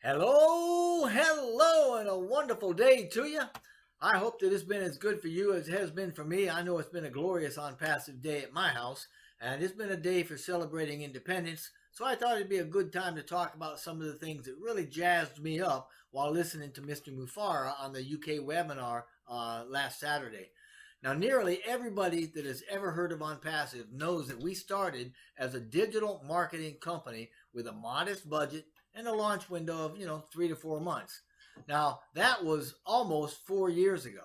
Hello, and a wonderful day to you. I hope that it's been as good for you as it has been for me. I know it's been a glorious Onpassive day at my house, and it's been a day for celebrating independence. So I thought it'd be a good time to talk about some of the things that really jazzed me up while listening to Mr. Mufara on the UK webinar last Saturday. Now, nearly everybody that has ever heard of OnPassive knows that we started as a digital marketing company with a modest budget and a launch window of 3 to 4 months. Now that was almost 4 years ago,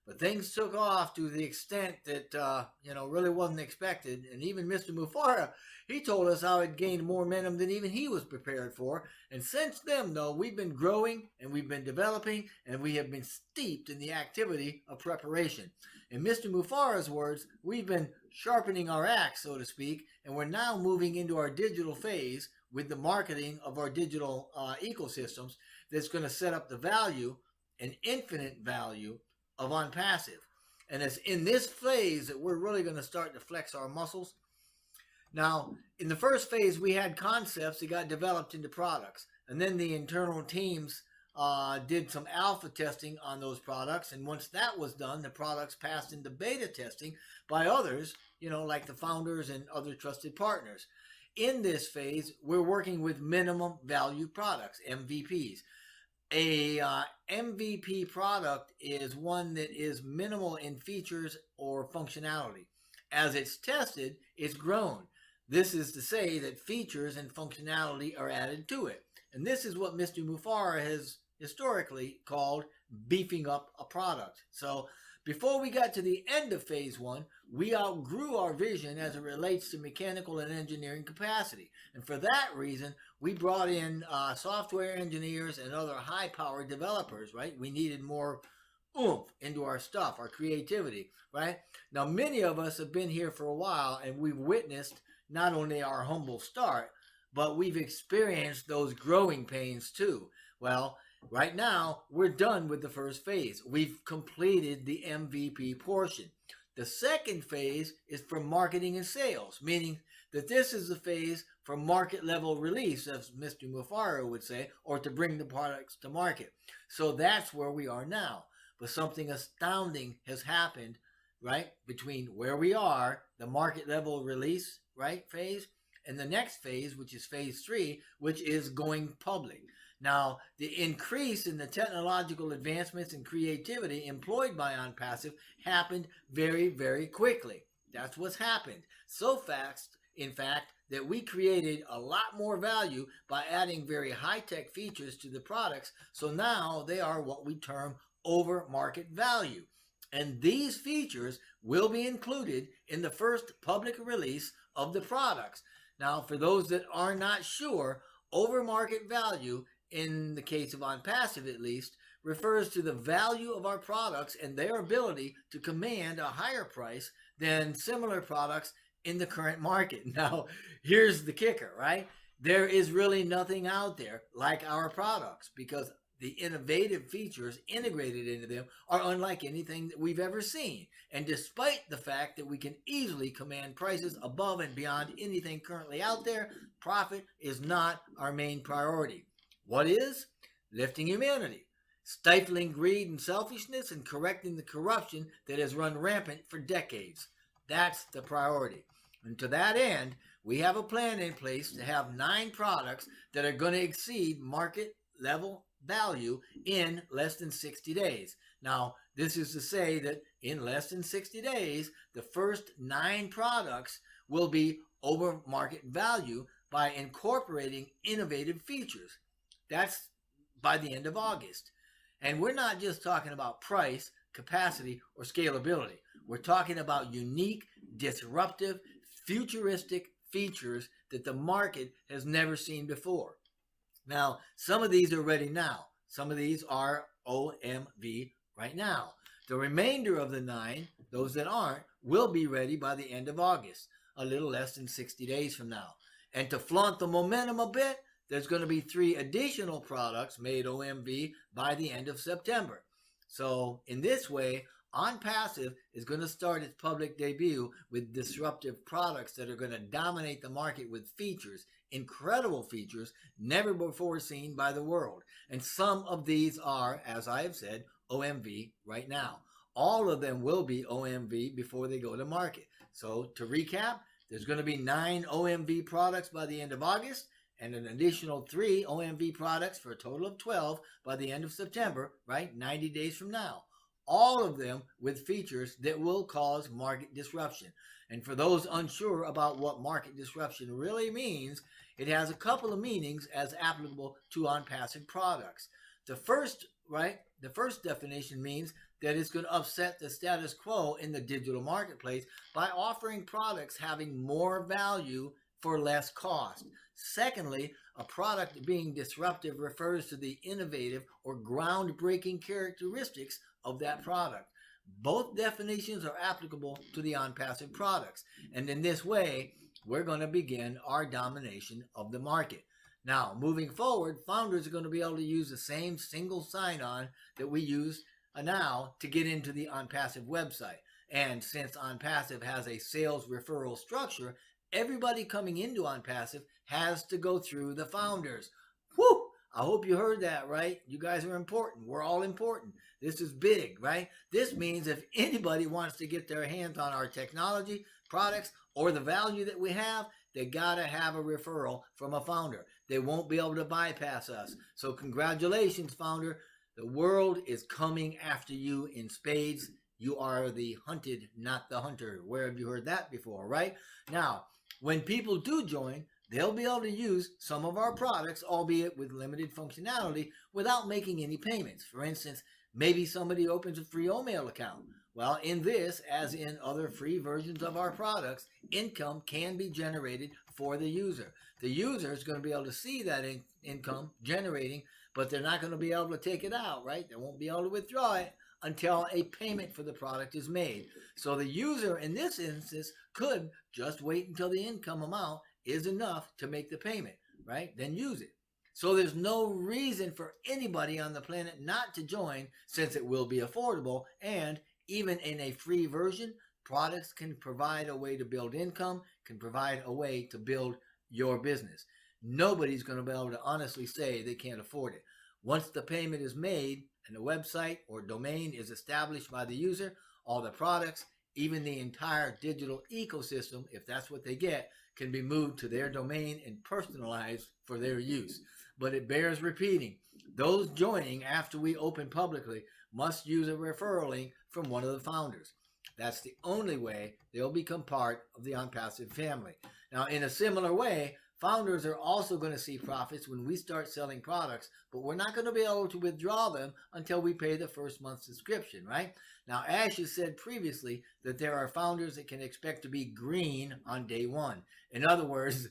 but things took off to the extent that really wasn't expected. And even Mr. Mufara, he told us how it gained more momentum than even he was prepared for. And since then, though, we've been growing and we've been developing and we have been steeped in the activity of preparation. In Mr. Mufara's words, we've been sharpening our axe, so to speak, and we're now moving into our digital phase with the marketing of our digital ecosystems that's going to set up the value, an infinite value of Onpassive. And it's in this phase that we're really going to start to flex our muscles. Now, in the first phase, we had concepts that got developed into products. And then the internal teams did some alpha testing on those products. And once that was done, the products passed into beta testing by others, like the founders and other trusted partners. In this phase, we're working with minimum value products, MVPs. A MVP product is one that is minimal in features or functionality. As it's tested, it's grown. This is to say that features and functionality are added to it. And this is what Mr. Mufara has historically called beefing up a product. So before we got to the end of phase one, we outgrew our vision as it relates to mechanical and engineering capacity. And for that reason, we brought in software engineers and other high-powered developers, right? We needed more oomph into our stuff, our creativity, right? Now, many of us have been here for a while, and we've witnessed not only our humble start, but we've experienced those growing pains too. Well, right now, we're done with the first phase. We've completed the MVP portion. The second phase is for marketing and sales, meaning that this is the phase for market level release, as Mr. Mufara would say, or to bring the products to market. So that's where we are now. But something astounding has happened, right, between where we are, the market level release, right, phase, and the next phase, which is phase 3, which is going public. Now, the increase in the technological advancements and creativity employed by Onpassive happened very, very quickly. That's what's happened. So fast, in fact, that we created a lot more value by adding very high-tech features to the products. So now they are what we term over market value. And these features will be included in the first public release of the products. Now, for those that are not sure, over market value, in the case of Onpassive at least, refers to the value of our products and their ability to command a higher price than similar products in the current market. Now, here's the kicker, right? There is really nothing out there like our products because the innovative features integrated into them are unlike anything that we've ever seen. And despite the fact that we can easily command prices above and beyond anything currently out there, profit is not our main priority. What is? Lifting humanity, stifling greed and selfishness, and correcting the corruption that has run rampant for decades. That's the priority. And to that end, we have a plan in place to have 9 products that are going to exceed market level value in less than 60 days. Now, this is to say that in less than 60 days, the first 9 products will be over market value by incorporating innovative features. That's by the end of August. And we're not just talking about price, capacity, or scalability. We're talking about unique, disruptive, futuristic features that the market has never seen before. Now, some of these are ready now. Some of these are OMV right now. The remainder of the 9, those that aren't, will be ready by the end of August, a little less than 60 days from now. And to flaunt the momentum a bit, there's going to be 3 additional products made OMV by the end of September. So in this way, Onpassive is going to start its public debut with disruptive products that are going to dominate the market with features, incredible features never before seen by the world. And some of these are, as I have said, OMV right now. All of them will be OMV before they go to market. So to recap, there's going to be 9 OMV products by the end of August and an additional 3 OMV products for a total of 12 by the end of September, right? 90 days from now. All of them with features that will cause market disruption. And for those unsure about what market disruption really means, it has a couple of meanings as applicable to Onpassive products. The first definition means that it's going to upset the status quo in the digital marketplace by offering products having more value for less cost. Secondly, a product being disruptive refers to the innovative or groundbreaking characteristics of that product. Both definitions are applicable to the Onpassive products, and in this way, we're going to begin our domination of the market. Now, moving forward, founders are going to be able to use the same single sign-on that we use now to get into the Onpassive website. And since Onpassive has a sales referral structure, everybody coming into Onpassive has to go through the founders. Whew! I hope you heard that, right? You guys are important. We're all important. This is big, right? This means if anybody wants to get their hands on our technology, products, or the value that we have, they got to have a referral from a founder. They won't be able to bypass us. So congratulations, founder. The world is coming after you in spades. You are the hunted, not the hunter. Where have you heard that before, right? Now, when people do join, they'll be able to use some of our products, albeit with limited functionality, without making any payments. For instance, maybe somebody opens a free email account. Well, in this, as in other free versions of our products, income can be generated for the user. The user is going to be able to see that income generating, but they're not going to be able to take it out, right? They won't be able to withdraw it until a payment for the product is made. So the user in this instance could just wait until the income amount is enough to make the payment, right? Then use it. So there's no reason for anybody on the planet not to join, since it will be affordable, and even in a free version, products can provide a way to build income, can provide a way to build your business. Nobody's going to be able to honestly say they can't afford it. Once the payment is made and the website or domain is established by the user, all the products, even the entire digital ecosystem, if that's what they get, can be moved to their domain and personalized for their use. But it bears repeating, those joining after we open publicly must use a referral link from one of the founders. That's the only way they'll become part of the Onpassive family. Now, in a similar way, founders are also going to see profits when we start selling products, but we're not going to be able to withdraw them until we pay the first month's subscription, right? Now, Ash has said previously that there are founders that can expect to be green on day one. In other words,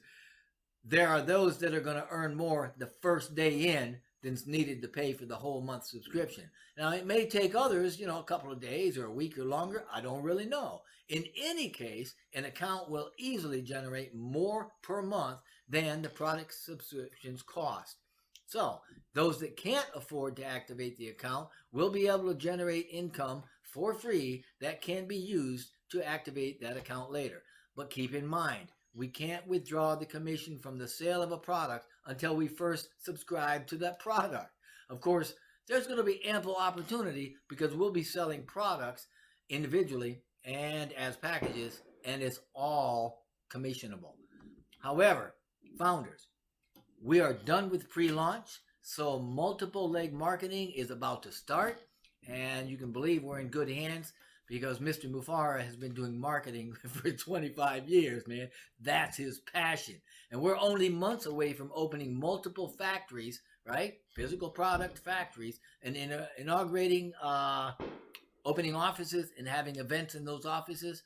there are those that are going to earn more the first day in than's needed to pay for the whole month subscription. Now, it may take others, a couple of days or a week or longer. I don't really know. In any case, an account will easily generate more per month than the product subscriptions cost. So, those that can't afford to activate the account will be able to generate income for free that can be used to activate that account later. But keep in mind, we can't withdraw the commission from the sale of a product until we first subscribe to that product. Of course, there's going to be ample opportunity because we'll be selling products individually and as packages, and it's all commissionable. However, founders, we are done with pre-launch, so multiple leg marketing is about to start, and you can believe we're in good hands because Mr. Mufara has been doing marketing for 25 years, man. That's his passion. And we're only months away from opening multiple factories, right? Physical product factories, and inaugurating, opening offices and having events in those offices.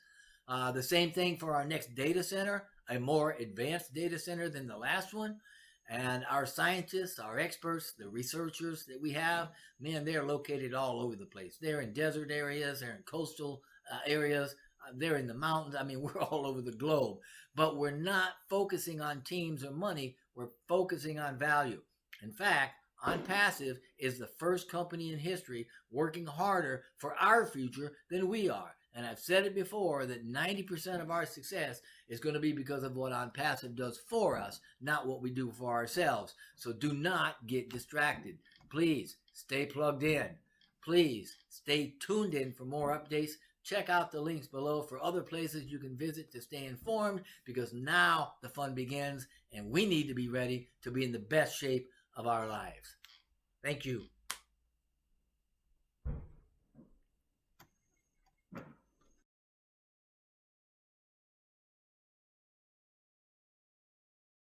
The same thing for our next data center, a more advanced data center than the last one. And our scientists, our experts, the researchers that we have, man, they're located all over the place. They're in desert areas, they're in coastal areas, they're in the mountains. I mean, we're all over the globe. But we're not focusing on teams or money, we're focusing on value. In fact, Onpassive is the first company in history working harder for our future than we are. And I've said it before that 90% of our success is going to be because of what Onpassive does for us, not what we do for ourselves. So do not get distracted. Please stay plugged in. Please stay tuned in for more updates. Check out the links below for other places you can visit to stay informed, because now the fun begins and we need to be ready to be in the best shape of our lives. Thank you.